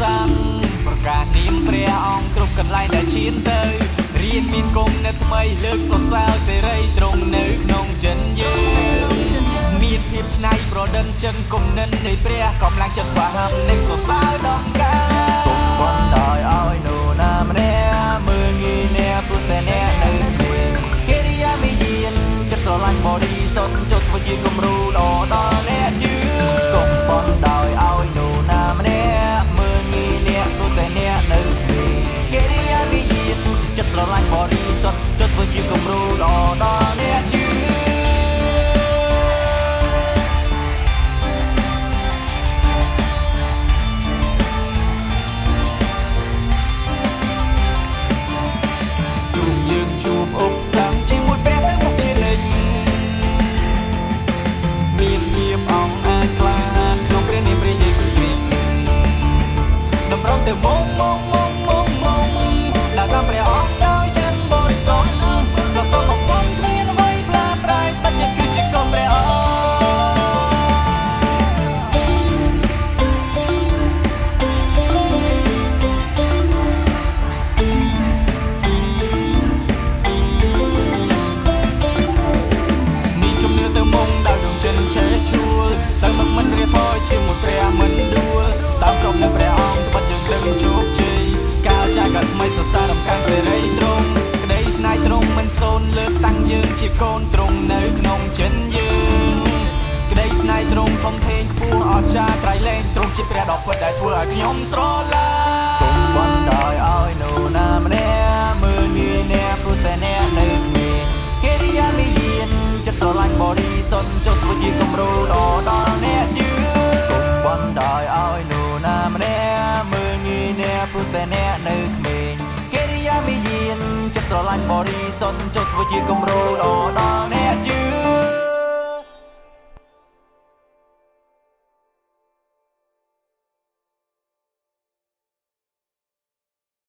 សាំប្រកាសនាមព្រះអង្គគ្រប់កន្លែងដែលឈានទៅរៀនមានគុំនៅថ្មីលើកសរសើរសេរីត្រង់នៅក្នុងចិនយើងមានភាពច្នៃប្រឌិនចឹងគុំនិននៃព្រះកំឡាំងចិត្តស្វាហាប់នៃសរសើរដំកើគុំបណ្ដោយឲ្យនោះណាម្នាក់មើលងាយអ្នកព្រោះតែអ្នកនៅក្មេងកិរិយាមាយានចិត្តស្រឡាញ់បរិសុទ្ធចុះធ្វើជាគំរូដ៏ដល់អ្នកជឿគុំបណ្ដោយឲ្យនោះណាម្នាក់មើលងាយអ្នកព្រោះតែអ្នកនៅក្មេងកិរិយាមាយានចិត្តស្រឡាញ់បរិសុទ្ធចុះធ្វើជាគំរូដ៏ដល់អ្នកជឿជួបអុកសាំជាមួយព្រះទៅមុខជាលេងមានភាពអង្អាចក្លាហានក្នុងព្រះនាមព្រះយេស៊ូវគ្រីស្ទតម្រូវទៅមុំដែលតាមព្រះអង្គដោយចិត្តបរិសុទ្ធសរសើរបំពន់គ្មានអ្វីផ្លាប្រែបាត់យើងគឺជាកូនព្រះអង្គទៅមកមិនរៀបថយជាមួយព្រះមិនដួលតាមចប់នៅព្រះអង្គត្បិតយើងដឹងជោគជ័យកាលចាស់កាលថ្មីសរសើរដំកើងសេរីត្រង់ក្តីស្នេហ៍ត្រង់មិនសូន្យលើកតាំងយើងជាកូនត្រង់នៅក្នុងចិនយើងក្តីស្នេហ៍ត្រង់ធំធេងខ្ពស់អស្ចារ្យក្រៃលែងត្រង់ជាព្រះដ៏ពិតដែលធ្វើឲ្យខ្ញុំស្រឡាញ់គុំបណ្ដោយឲ្យនោះណាម្នាក់មើលងាយអ្នកព្រោះតែអ្នកនៅក្មេងកិរិយាមាយានចិត្តស្រឡាញ់បរិសុទ្ធចុះធ្វើជាគំរូដ៏ដល់អ្នកជឿគុំបណ្ដោយឲ្យនោះណាម្នាក់មើលងាយអ្នកព្រោះតែអ្នកនៅក្មេងកិរិយាមាយានចិត្តស្រឡាញ់បរិសុទ្ធចុះធ្វើជាគំរូដ៏ដល់អ្នកជឿ